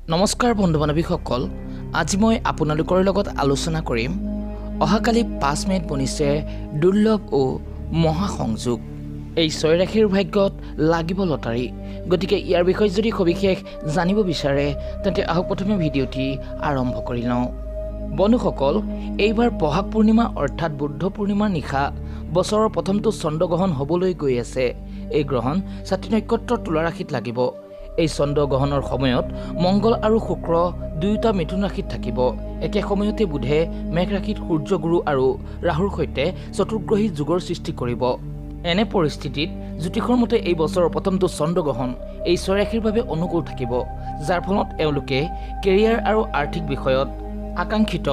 নমস্কাৰ বন্ধু বান্ধৱীসকল, আজি মই আপোনালোকৰ লগত আলোচনা কৰিম অহাকালি 5 মে'ত বনিছে দুৰ্লভ ও মহাসংযোগ। এই 6 ৰাশিৰ ভাগ্যত লাগিব লটাৰী। গতিকে ইয়াৰ বিষয়ে যদি সবিশেষ জানিব বিচাৰে তেন্তে আহক প্ৰথমে ভিডিঅ'টি আৰম্ভ কৰি লওঁ। বন্ধুসকল, এইবাৰ বহাগ পূৰ্ণিমা অৰ্থাৎ বুদ্ধ পূৰ্ণিমাৰ নিশা বছৰৰ প্ৰথমটো চন্দ্ৰগ্ৰহণ হ'বলৈ গৈ আছে। এই গ্ৰহণ ছাতি নক্ষত্ৰৰ তুলা ৰাশিত লাগিব। এই চন্দ্ৰগ্ৰহণৰ সময়ত মংগল আৰু শুক্ৰ দুয়োটা মিথুন ৰাশিত থাকিব। একে সময়তে বুধে মেঘ ৰাশিত সূৰ্যগুৰু আৰু ৰাহুৰ সৈতে চতুৰ্গ্ৰহী যুগৰ সৃষ্টি কৰিব। এনে পৰিস্থিতিত জ্যোতিষৰ মতে এই বছৰৰ প্ৰথমটো চন্দ্ৰগ্ৰহণ এই 6 ৰাশিৰ বাবে অনুকূল থাকিব, যাৰ ফলত এওঁলোকে কেৰিয়াৰ আৰু আৰ্থিক বিষয়ত আকাংক্ষিত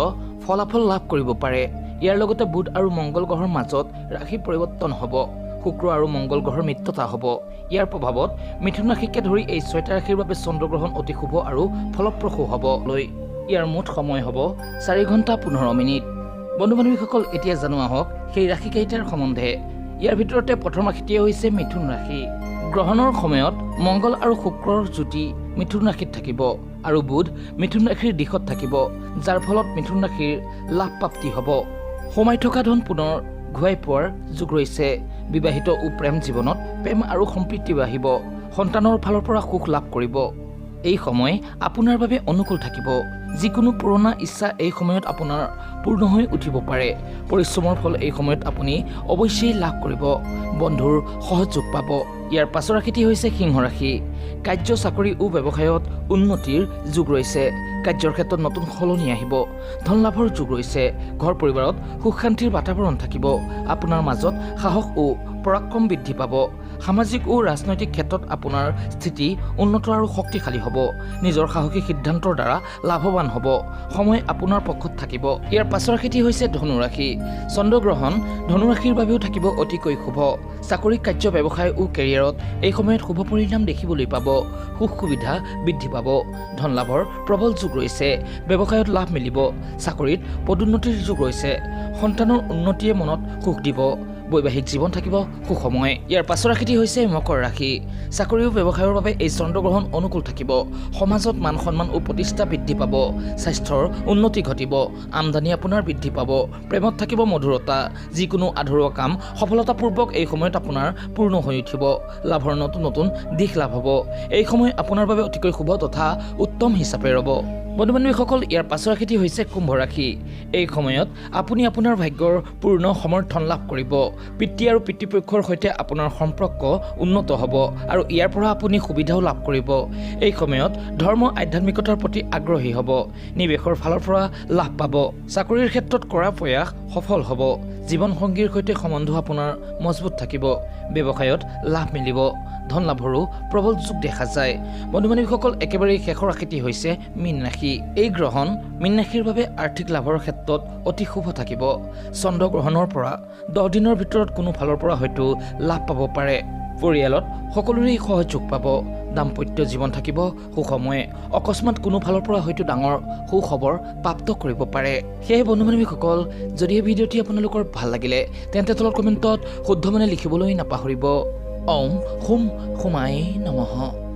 ফলাফল লাভ কৰিব পাৰে। ইয়াৰ লগতে বুধ আৰু মংগল গ্ৰহৰ মাজত ৰাশি পৰিৱৰ্তন হ'ব। শুক্ৰ আৰু মংগল গ্ৰহৰ মিত্ৰতা হ'ব। ইয়াৰ প্ৰভাৱত মিথুন ৰাশিকে ধৰি এই 6টা ৰাশিৰ বাবে চন্দ্ৰগ্ৰহণ অতি শুভ আৰু ফলপ্ৰসূ হ'ব। ইয়াৰ মুঠ সময় হ'ব 4 ঘণ্টা 15 মিনিট। বন্ধু বান্ধৱীসকল, এতিয়া জানো আহক সেই ৰাশিকেইটাৰ সম্বন্ধে। ইয়াৰ ভিতৰতে প্ৰথম ৰাশিটিয়ে হৈছে মিথুন ৰাশি। গ্ৰহণৰ সময়ত মংগল আৰু শুক্ৰৰ জ্যোতি মিথুন ৰাশিত থাকিব আৰু বুধ মিথুন ৰাশিৰ দিশত থাকিব, যাৰ ফলত মিথুন ৰাশিৰ লাভ প্ৰাপ্তি হ'ব। সোমাই থকা ধন পুনৰ ঘূৰাই পোৱাৰ যোগ ৰৈছে। বিবাহিত ও প্ৰেম জীৱনত প্ৰেম আৰু সম্প্ৰীতি বাঢ়িব। সন্তানৰ ফালৰ পৰা সুখ লাভ কৰিব। এই সময় আপোনাৰ বাবে অনুকূল থাকিব। যিকোনো পুৰণা ইচ্ছা এই সময়ত আপোনাৰ পূৰ্ণ হৈ উঠিব পাৰে। পৰিশ্ৰমৰ ফল এই সময়ত আপুনি অৱশ্যেই লাভ কৰিব। বন্ধুৰ সহযোগ পাব। ইয়াৰ পাছৰ ৰাশিটি হৈছে সিংহ ৰাশি। কাৰ্য চাকৰি ও ব্যৱসায়ত উন্নতিৰ যোগ ৰৈছে। কাৰ্যৰ ক্ষেত্ৰত নতুন সলনি আহিব। ধন লাভৰ যোগ ৰৈছে। ঘৰ পৰিবাৰত সুখ শান্তিৰ বাতাবৰণ থাকিব। আপোনাৰ মাজত সাহস ও পৰাক্ৰম বৃদ্ধি পাব। সামাজিক ও ৰাজনৈতিক ক্ষেত্ৰত আপোনাৰ স্থিতি উন্নত আৰু শক্তিশালী হ'ব। নিজৰ সাহসী সিদ্ধান্তৰ দ্বাৰা লাভৱান হ'ব। সময় আপোনাৰ পক্ষত থাকিব। ইয়াৰ পাছৰ ৰাশিটি হৈছে ধনু ৰাশি। চন্দ্ৰগ্ৰহণ ধনু ৰাশিৰ বাবেও থাকিব অতিকৈ শুভ। চাকৰি, কাৰ্য, ব্যৱসায় ও কেৰিয়াৰত এই সময়ত শুভ পৰিণাম দেখিবলৈ পাব। সুখ সুবিধা বৃদ্ধি পাব। ধন লাভৰ প্ৰবল যোগ ৰৈছে। ব্যৱসায়ত লাভ মিলিব। চাকৰিত পদোন্নতিৰ যোগ ৰৈছে। সন্তানৰ উন্নতিয়ে মনত সুখ দিব। বৈবাহিক জীৱন থাকিব সুসময়। ইয়াৰ পাছৰ ৰাশিটি হৈছে মকৰ ৰাশি। চাকৰি ও ব্যৱসায়ৰ বাবে এই চন্দ্ৰগ্ৰহণ অনুকূল থাকিব। সমাজত মান সন্মান ও প্ৰতিষ্ঠা বৃদ্ধি পাব। স্বাস্থ্যৰ উন্নতি ঘটিব। আমদানি আপোনাৰ বৃদ্ধি পাব। প্ৰেমত থাকিব মধুৰতা। যিকোনো আধৰুৱা কাম সফলতাপূৰ্বক এই সময়ত আপোনাৰ পূৰ্ণ হৈ উঠিব। লাভৰ নতুন নতুন দিশ লাভ হ'ব। এই সময় আপোনাৰ বাবে অতিকৈ শুভ তথা উত্তম হিচাপে ৰ'ব। বন্ধু বান্ধৱীসকল, ইয়াৰ পাছৰ ৰাশিটি হৈছে কুম্ভ ৰাশি। এই সময়ত আপুনি আপোনাৰ ভাগ্যৰ পূৰ্ণ সমৰ্থন লাভ কৰিব। পিতৃ আৰু পিতৃপক্ষৰ সৈতে আপোনাৰ সম্পৰ্ক উন্নত হ'ব আৰু ইয়াৰ পৰা আপুনি সুবিধাও লাভ কৰিব। এই সময়ত ধৰ্ম আধ্যাত্মিকতাৰ প্ৰতি আগ্ৰহী হ'ব। নিৱেশৰ ফালৰ পৰা লাভ পাব। চাকৰিৰ ক্ষেত্ৰত কৰা প্ৰয়াস সফল হ'ব। জীৱনসংগীৰ সৈতে সম্বন্ধ আপোনাৰ মজবুত থাকিব। ব্যৱসায়ত লাভ মিলিব। ধন লাভৰো প্ৰবল যোগ দেখা যায়। বন্ধু বান্ধৱীসকল, একেবাৰে শেষৰ ৰাশিটি হৈছে মীন ৰাশি। এই গ্ৰহণ মীন ৰাশিৰ বাবে আৰ্থিক লাভৰ ক্ষেত্ৰত অতি শুভ থাকিব। চন্দ্ৰগ্ৰহণৰ পৰা 10 দিনৰ ভিতৰত কোনো ফালৰ পৰা হয়তো লাভ পাব পাৰে। পৰিয়ালত সকলোৰে সহযোগ পাব। দাম্পত্য জীৱন থাকিব সুসময়ে। অকস্মাত কোনো ফালৰ পৰা হয়তো ডাঙৰ সুখবৰ প্ৰাপ্ত কৰিব পাৰে। সেয়ে বন্ধু বান্ধৱীসকল, যদি এই ভিডিঅ'টি আপোনালোকৰ ভাল লাগিলে তেন্তে তলৰ কমেণ্টত শুদ্ধ মানে লিখিবলৈ নাপাহৰিব। ওম হুম হুমাই নমঃ।